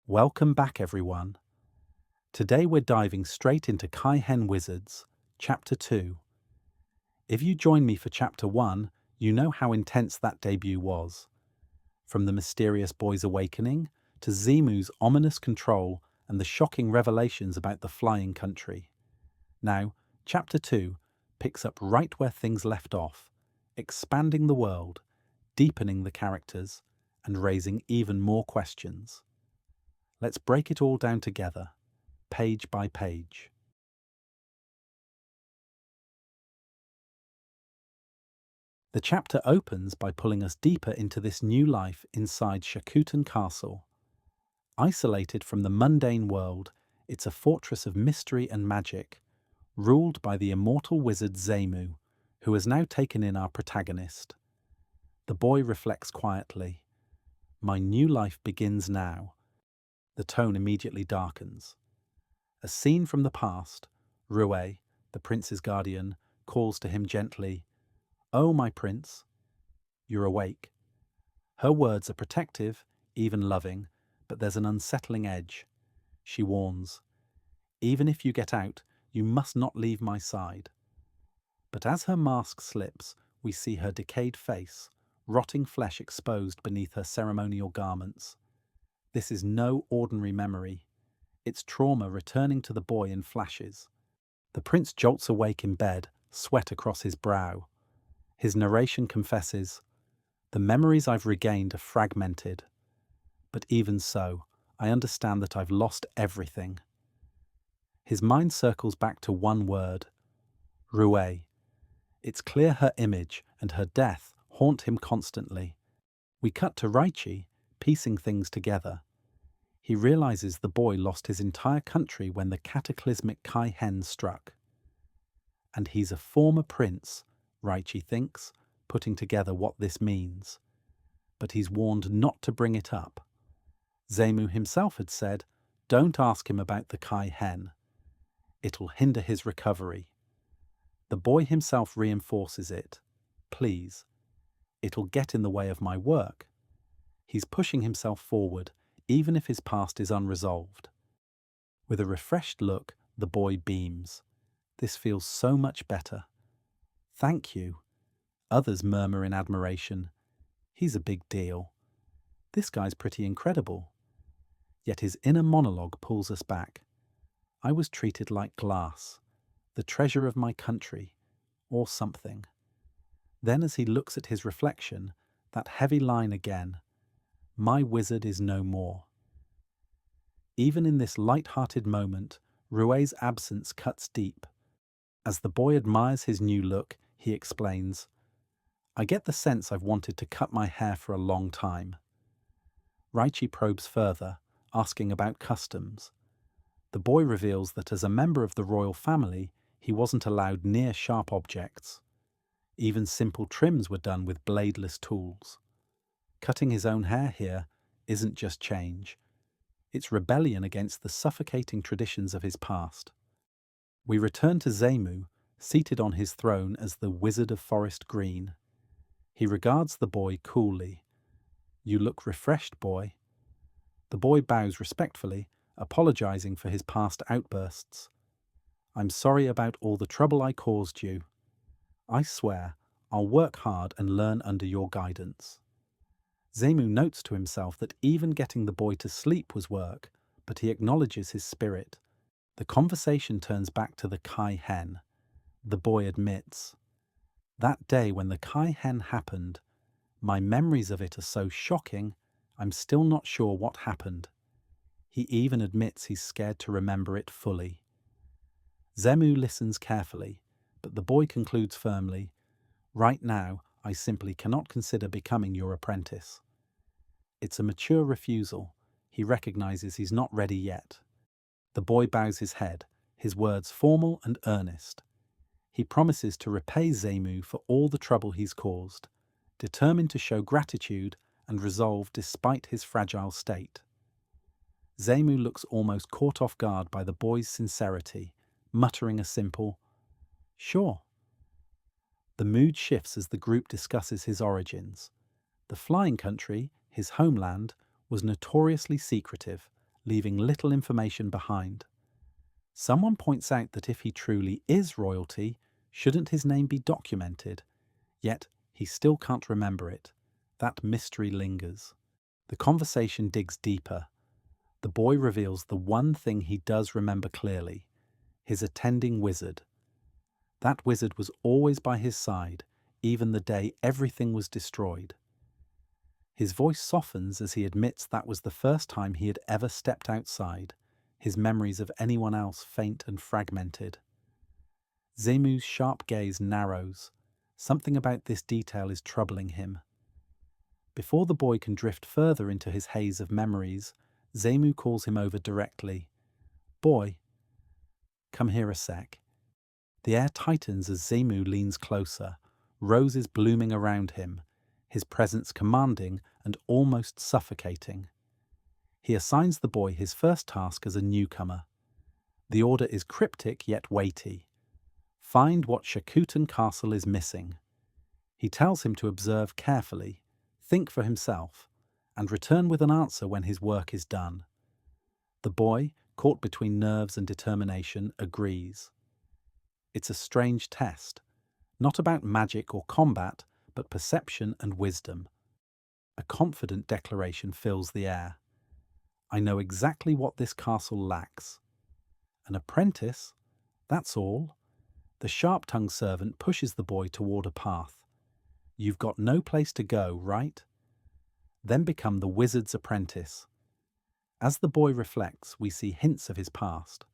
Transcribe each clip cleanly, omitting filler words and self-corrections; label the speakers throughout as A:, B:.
A: Welcome back, everyone. Today we're diving straight into Kai-Hen Wizards Chapter 2. If you joined me for Chapter 1, you know how intense that debut was. From the mysterious boy's awakening to Zemu's ominous control and the shocking revelations about the flying country. Now, Chapter 2 picks up right where things left off, expanding the world, deepening the characters, and raising even more questions. Let's break it all down together, page by page. The chapter opens by pulling us deeper into this new life inside Shakutan Castle. Isolated from the mundane world, it's a fortress of mystery and magic, ruled by the Immortal Wizard Zemu, who has now taken in our protagonist. The boy reflects quietly. My new life begins now. The tone immediately darkens. A scene from the past, Rue, the prince's guardian, calls to him gently, "Oh, my prince, you're awake." Her words are protective, even loving, but there's an unsettling edge. She warns, "Even if you get out, you must not leave my side." But as her mask slips, we see her decayed face, rotting flesh exposed beneath her ceremonial garments. This is no ordinary memory. It's trauma returning to the boy in flashes. The prince jolts awake in bed, sweat across his brow. His narration confesses, "The memories I've regained are fragmented. But even so, I understand that I've lost everything." His mind circles back to one word, Rue. It's clear her image and her death haunt him constantly. We cut to Raichi, piecing things together. He realizes the boy lost his entire country when the cataclysmic Kai-Hen struck. And he's a former prince, Raichi thinks, putting together what this means. But he's warned not to bring it up. Zemu himself had said, "Don't ask him about the Kai-Hen. It'll hinder his recovery." The boy himself reinforces it. "Please, it'll get in the way of my work." He's pushing himself forward, even if his past is unresolved. With a refreshed look, the boy beams. "This feels so much better." "Thank you." Others murmur in admiration. "He's a big deal. This guy's pretty incredible." Yet his inner monologue pulls us back. "I was treated like glass, the treasure of my country, or something." Then as he looks at his reflection, that heavy line again, "My wizard is no more." Even in this light-hearted moment, Rue's absence cuts deep. As the boy admires his new look, he explains, "I get the sense I've wanted to cut my hair for a long time." Raichi probes further, asking about customs. The boy reveals that as a member of the royal family, he wasn't allowed near sharp objects. Even simple trims were done with bladeless tools. Cutting his own hair here isn't just change. It's rebellion against the suffocating traditions of his past. We return to Zemu, seated on his throne as the Wizard of Forest Green. He regards the boy coolly. "You look refreshed, boy." The boy bows respectfully, apologizing for his past outbursts. "I'm sorry about all the trouble I caused you. I swear I'll work hard and learn under your guidance." Zemu notes to himself that even getting the boy to sleep was work, but he acknowledges his spirit. The conversation turns back to the Kai-Hen. The boy admits, "That day when the Kai-Hen happened, my memories of it are so shocking, I'm still not sure what happened." He even admits he's scared to remember it fully. Zemu listens carefully, but the boy concludes firmly, "Right now, I simply cannot consider becoming your apprentice." It's a mature refusal. He recognizes he's not ready yet. The boy bows his head, his words formal and earnest. He promises to repay Zemu for all the trouble he's caused, determined to show gratitude and resolve despite his fragile state. Zemu looks almost caught off guard by the boy's sincerity, muttering a simple, "Sure." The mood shifts as the group discusses his origins. The flying country, his homeland, was notoriously secretive, leaving little information behind. Someone points out that if he truly is royalty, shouldn't his name be documented? Yet he still can't remember it. That mystery lingers. The conversation digs deeper. The boy reveals the one thing he does remember clearly: his attending wizard. That wizard was always by his side, even the day everything was destroyed. His voice softens as he admits that was the first time he had ever stepped outside, his memories of anyone else faint and fragmented. Zemu's sharp gaze narrows. Something about this detail is troubling him. Before the boy can drift further into his haze of memories, Zemu calls him over directly. "Boy, come here a sec." The air tightens as Zemu leans closer, roses blooming around him, his presence commanding and almost suffocating. He assigns the boy his first task as a newcomer. The order is cryptic yet weighty. Find what Shakuten Castle is missing. He tells him to observe carefully, think for himself, and return with an answer when his work is done. The boy, caught between nerves and determination, agrees. It's a strange test, not about magic or combat, but perception and wisdom. A confident declaration fills the air. I know exactly what this castle lacks. An apprentice? That's all. The sharp-tongued servant pushes the boy toward a path. You've got no place to go, right? Then become the wizard's apprentice. As the boy reflects, we see hints of his past.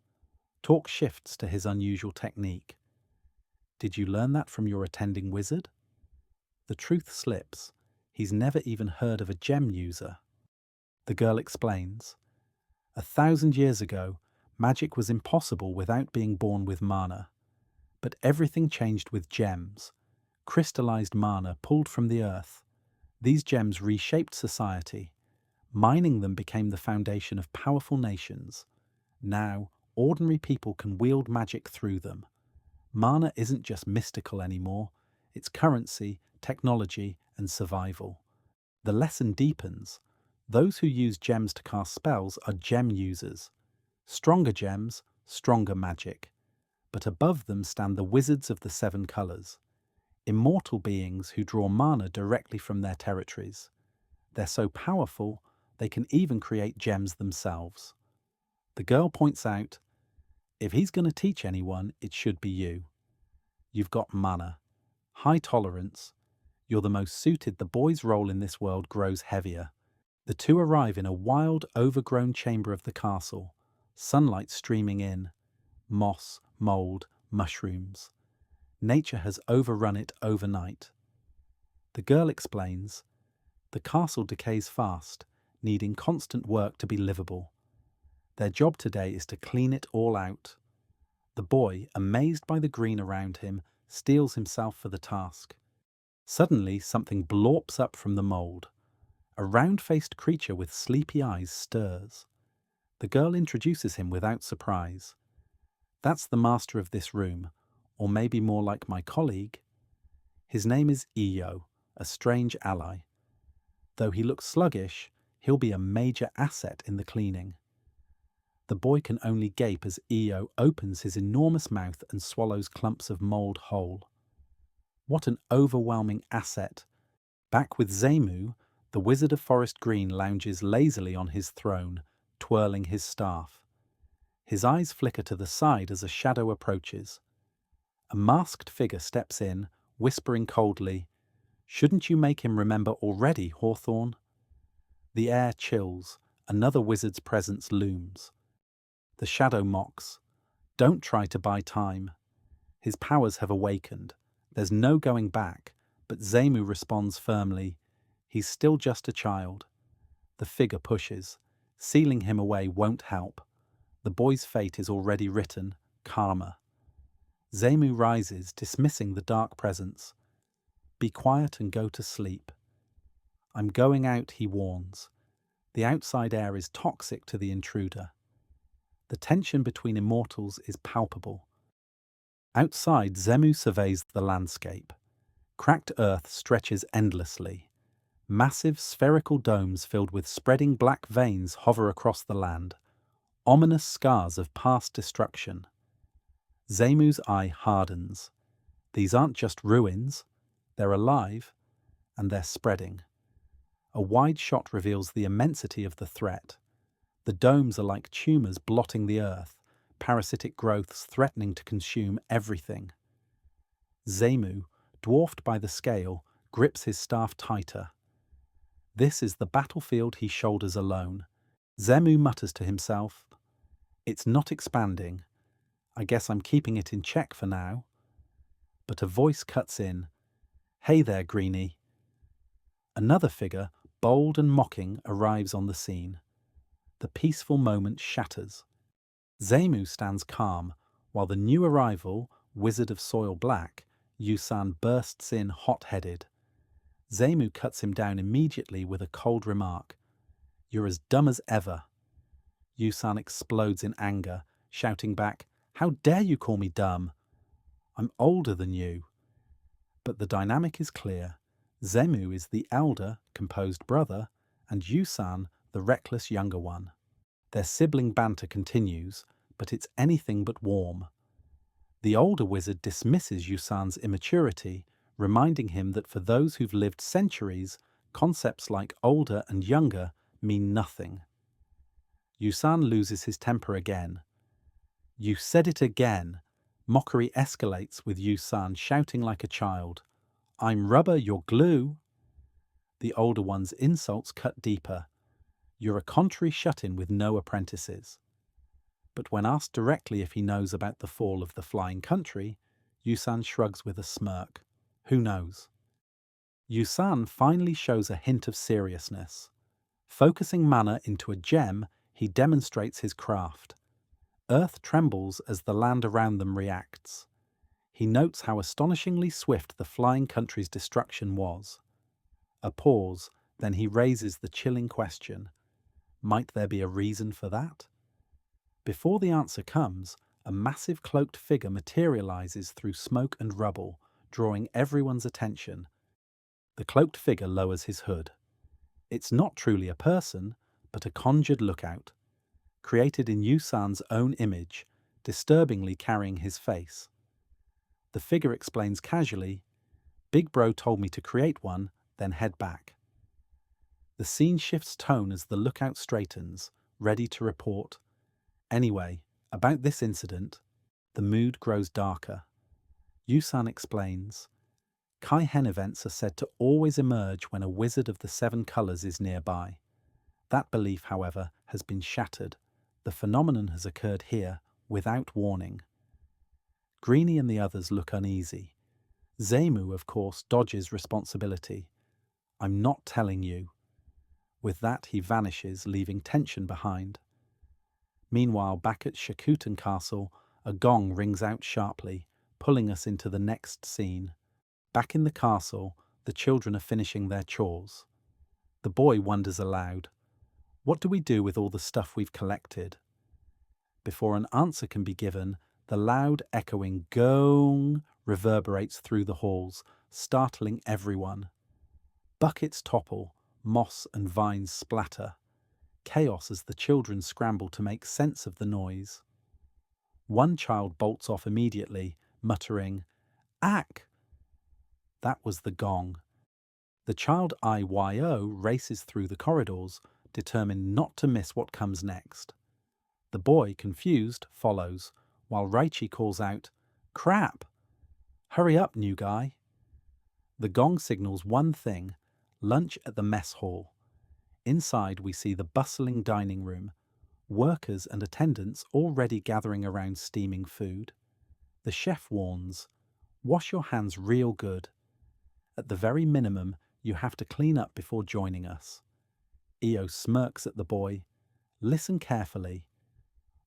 A: Talk shifts to his unusual technique. Did you learn that from your attending wizard? The truth slips. He's never even heard of a gem user. The girl explains. 1,000 years ago, magic was impossible without being born with mana. But everything changed with gems, crystallized mana pulled from the earth. These gems reshaped society. Mining them became the foundation of powerful nations. Now, ordinary people can wield magic through them. Mana isn't just mystical anymore. It's currency, technology, and survival. The lesson deepens. Those who use gems to cast spells are gem users. Stronger gems, stronger magic. But above them stand the wizards of the 7 colors. Immortal beings who draw mana directly from their territories. They're so powerful, they can even create gems themselves. The girl points out, if he's going to teach anyone, it should be you. You've got mana, high tolerance. You're the most suited. The boy's role in this world grows heavier. The two arrive in a wild, overgrown chamber of the castle, sunlight streaming in, moss, mold, mushrooms. Nature has overrun it overnight. The girl explains, the castle decays fast, needing constant work to be livable. Their job today is to clean it all out. The boy, amazed by the green around him, steels himself for the task. Suddenly, something blorps up from the mold. A round-faced creature with sleepy eyes stirs. The girl introduces him without surprise. That's the master of this room, or maybe more like my colleague. His name is Iyo, a strange ally. Though he looks sluggish, he'll be a major asset in the cleaning. The boy can only gape as Iyo opens his enormous mouth and swallows clumps of mold whole. What an overwhelming asset! Back with Zemu, the Wizard of Forest Green lounges lazily on his throne, twirling his staff. His eyes flicker to the side as a shadow approaches. A masked figure steps in, whispering coldly, "Shouldn't you make him remember already, Hawthorne?" The air chills. Another wizard's presence looms. The shadow mocks. "Don't try to buy time." His powers have awakened. There's no going back, but Zemu responds firmly, "He's still just a child." The figure pushes. Sealing him away won't help. The boy's fate is already written, karma. Zemu rises, dismissing the dark presence. "Be quiet and go to sleep." "I'm going out," he warns. The outside air is toxic to the intruder. The tension between immortals is palpable. Outside, Zemu surveys the landscape. Cracked earth stretches endlessly. Massive spherical domes filled with spreading black veins hover across the land, ominous scars of past destruction. Zemu's eye hardens. These aren't just ruins, they're alive, and they're spreading. A wide shot reveals the immensity of the threat. The domes are like tumours blotting the earth, parasitic growths threatening to consume everything. Zemu, dwarfed by the scale, grips his staff tighter. This is the battlefield he shoulders alone. Zemu mutters to himself, "It's not expanding. I guess I'm keeping it in check for now." But a voice cuts in. "Hey there, Greenie." Another figure, bold and mocking, arrives on the scene. The peaceful moment shatters. Zemu stands calm, while the new arrival, Wizard of Soil Black, Yusan, bursts in hot-headed. Zemu cuts him down immediately with a cold remark. "You're as dumb as ever." Yusan explodes in anger, shouting back, "How dare you call me dumb? I'm older than you." But the dynamic is clear. Zemu is the elder, composed brother, and Yusan the reckless younger one. Their sibling banter continues, but it's anything but warm. The older wizard dismisses Yusan's immaturity, reminding him that for those who've lived centuries, concepts like older and younger mean nothing. Yusan loses his temper again. "You said it again." Mockery escalates with Yusan shouting like a child, "I'm rubber, you're glue." The older one's insults cut deeper. "You're a contrary shut-in with no apprentices." But when asked directly if he knows about the fall of the flying country, Yusan shrugs with a smirk. Who knows? Yusan finally shows a hint of seriousness. Focusing mana into a gem, he demonstrates his craft. Earth trembles as the land around them reacts. He notes how astonishingly swift the flying country's destruction was. A pause, then he raises the chilling question. Might there be a reason for that? Before the answer comes, a massive cloaked figure materializes through smoke and rubble, drawing everyone's attention. The cloaked figure lowers his hood. It's not truly a person, but a conjured lookout, created in Yusan's own image, disturbingly carrying his face. The figure explains casually, "Big Bro told me to create one, then head back." The scene shifts tone as the lookout straightens, ready to report. Anyway, about this incident, the mood grows darker. Yusan explains, Kai-Hen events are said to always emerge when a wizard of the 7 colors is nearby. That belief, however, has been shattered. The phenomenon has occurred here without warning. Greenie and the others look uneasy. Zemu, of course, dodges responsibility. "I'm not telling you." With that, he vanishes, leaving tension behind. Meanwhile, back at Shakuten Castle, a gong rings out sharply, pulling us into the next scene. Back in the castle, the children are finishing their chores. The boy wonders aloud, "What do we do with all the stuff we've collected?" Before an answer can be given, the loud, echoing gong reverberates through the halls, startling everyone. Buckets topple, moss and vines splatter. Chaos as the children scramble to make sense of the noise. One child bolts off immediately, muttering, "Ack!" That was the gong. The child IYO races through the corridors, determined not to miss what comes next. The boy, confused, follows, while Raichi calls out, "Crap! Hurry up, new guy." The gong signals one thing, lunch at the mess hall. Inside we see the bustling dining room, workers and attendants already gathering around steaming food. The chef warns, "Wash your hands real good. At the very minimum, you have to clean up before joining us." Io smirks at the boy. "Listen carefully.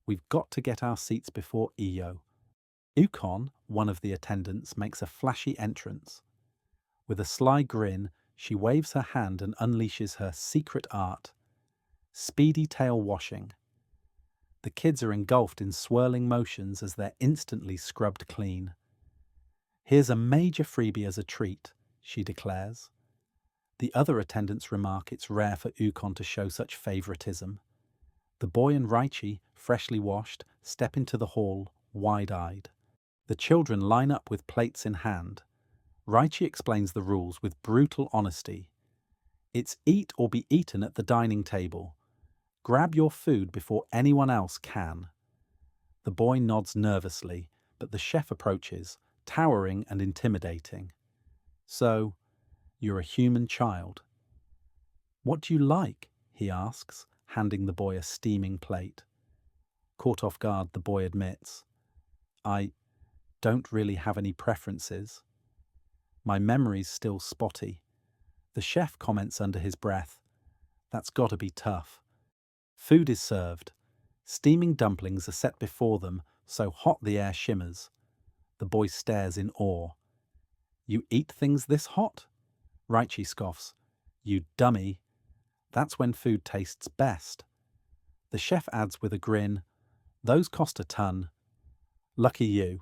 A: We've got to get our seats before Io." Ukon, one of the attendants, makes a flashy entrance. With a sly grin, she waves her hand and unleashes her secret art. Speedy tail washing. The kids are engulfed in swirling motions as they're instantly scrubbed clean. "Here's a major freebie as a treat," she declares. The other attendants remark it's rare for Ukon to show such favoritism. The boy and Raichi, freshly washed, step into the hall, wide-eyed. The children line up with plates in hand. Raichi explains the rules with brutal honesty. It's eat or be eaten at the dining table. Grab your food before anyone else can. The boy nods nervously, but the chef approaches, towering and intimidating. So, you're a human child. What do you like? He asks, handing the boy a steaming plate. Caught off guard, the boy admits, I don't really have any preferences. My memory's still spotty. The chef comments under his breath, that's gotta be tough. Food is served. Steaming dumplings are set before them, so hot the air shimmers. The boy stares in awe. You eat things this hot? Raichi scoffs. You dummy. That's when food tastes best. The chef adds with a grin, those cost a ton. Lucky you.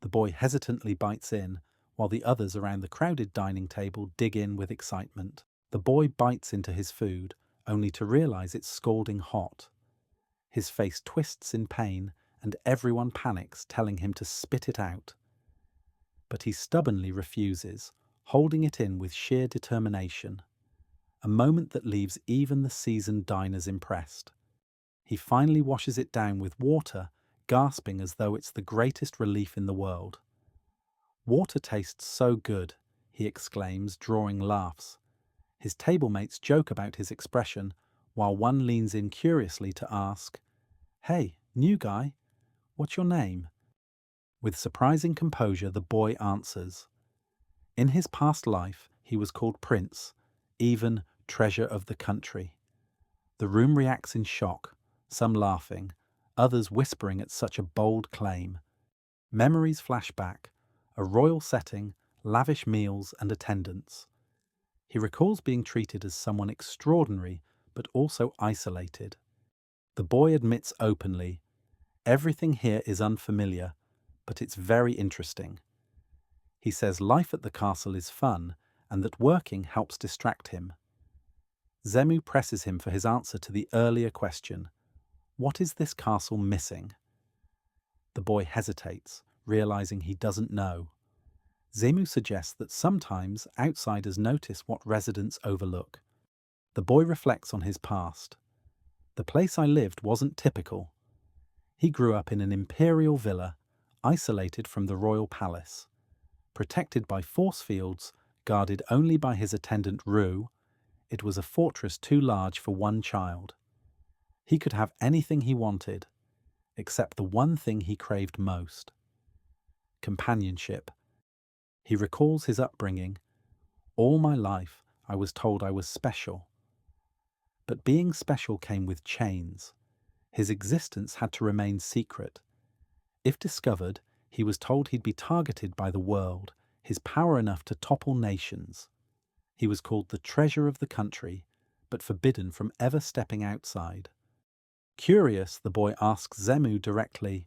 A: The boy hesitantly bites in, while the others around the crowded dining table dig in with excitement. The boy bites into his food, only to realize it's scalding hot. His face twists in pain, and everyone panics, telling him to spit it out. But he stubbornly refuses, holding it in with sheer determination. A moment that leaves even the seasoned diners impressed. He finally washes it down with water, gasping as though it's the greatest relief in the world. Water tastes so good, he exclaims, drawing laughs. His tablemates joke about his expression, while one leans in curiously to ask, Hey, new guy, what's your name? With surprising composure, the boy answers. In his past life, he was called Prince, even Treasure of the Country. The room reacts in shock, some laughing, others whispering at such a bold claim. Memories flash back, a royal setting, lavish meals and attendance. He recalls being treated as someone extraordinary, but also isolated. The boy admits openly, everything here is unfamiliar, but it's very interesting. He says life at the castle is fun, and that working helps distract him. Zemu presses him for his answer to the earlier question, what is this castle missing? The boy hesitates, realizing he doesn't know. Zemu suggests that sometimes outsiders notice what residents overlook. The boy reflects on his past. The place I lived wasn't typical. He grew up in an imperial villa, isolated from the royal palace. Protected by force fields, guarded only by his attendant Ru, it was a fortress too large for one child. He could have anything he wanted, except the one thing he craved most. Companionship. He recalls his upbringing. All my life, I was told I was special. But being special came with chains. His existence had to remain secret. If discovered, he was told he'd be targeted by the world, his power enough to topple nations. He was called the treasure of the country, but forbidden from ever stepping outside. Curious, the boy asks Zemu directly,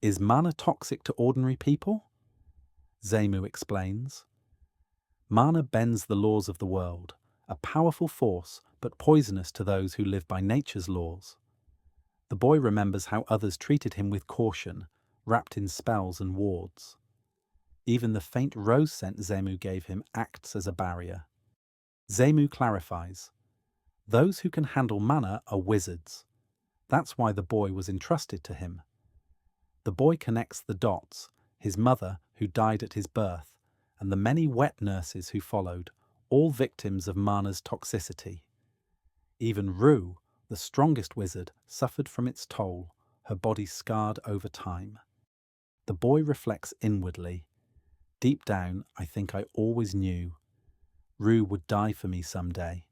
A: is mana toxic to ordinary people? Zemu explains. Mana bends the laws of the world, a powerful force, but poisonous to those who live by nature's laws. The boy remembers how others treated him with caution, wrapped in spells and wards. Even the faint rose scent Zemu gave him acts as a barrier. Zemu clarifies. Those who can handle mana are wizards. That's why the boy was entrusted to him. The boy connects the dots, his mother, who died at his birth, and the many wet nurses who followed, all victims of mana's toxicity. Even Ru, the strongest wizard, suffered from its toll, her body scarred over time. The boy reflects inwardly. Deep down, I think I always knew. Ru would die for me someday.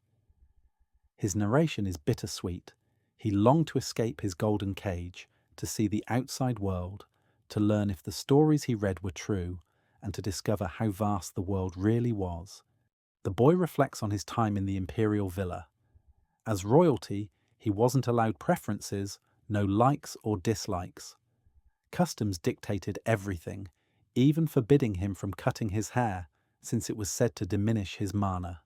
A: His narration is bittersweet. He longed to escape his golden cage, to see the outside world, to learn if the stories he read were true, and to discover how vast the world really was. The boy reflects on his time in the imperial villa. As royalty, he wasn't allowed preferences, no likes or dislikes. Customs dictated everything, even forbidding him from cutting his hair, since it was said to diminish his mana.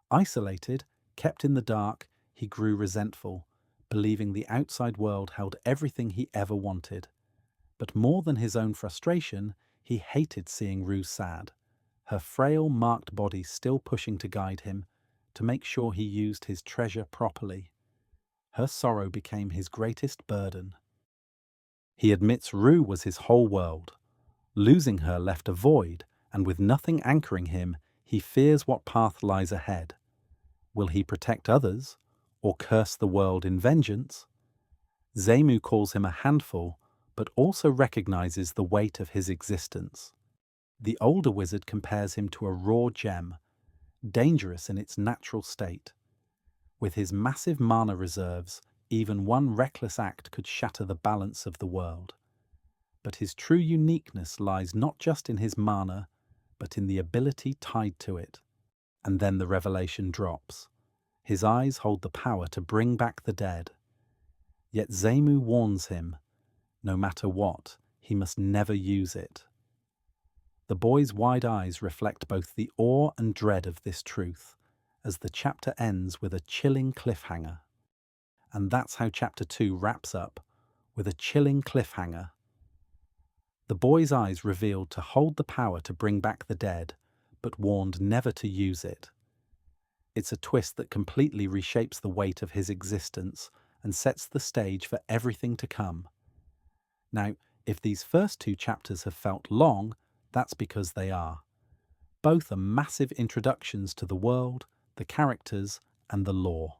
A: Isolated, kept in the dark, he grew resentful, believing the outside world held everything he ever wanted. But more than his own frustration, he hated seeing Rue sad, her frail, marked body still pushing to guide him, to make sure he used his treasure properly. Her sorrow became his greatest burden. He admits Rue was his whole world. Losing her left a void, and with nothing anchoring him, he fears what path lies ahead. Will he protect others, or curse the world in vengeance? Zemu calls him a handful, but also recognizes the weight of his existence. The older wizard compares him to a raw gem, dangerous in its natural state. With his massive mana reserves, even one reckless act could shatter the balance of the world. But his true uniqueness lies not just in his mana, but in the ability tied to it. And then the revelation drops. His eyes hold the power to bring back the dead. Yet Zemu warns him, no matter what, he must never use it. The boy's wide eyes reflect both the awe and dread of this truth, as the chapter ends with a chilling cliffhanger. And that's how Chapter 2 wraps up, with a chilling cliffhanger. The boy's eyes revealed to hold the power to bring back the dead, but warned never to use it. It's a twist that completely reshapes the weight of his existence and sets the stage for everything to come. Now, if these first two chapters have felt long, that's because they are. Both are massive introductions to the world, the characters, and the lore.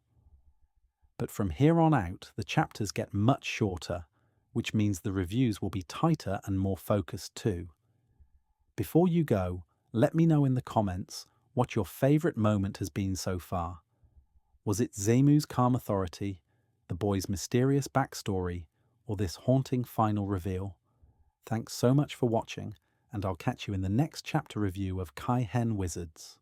A: But from here on out, the chapters get much shorter, which means the reviews will be tighter and more focused too. Before you go, let me know in the comments what your favourite moment has been so far. Was it Zemu's calm authority, the boy's mysterious backstory, or this haunting final reveal? Thanks so much for watching, and I'll catch you in the next chapter review of Kai-Hen Wizards.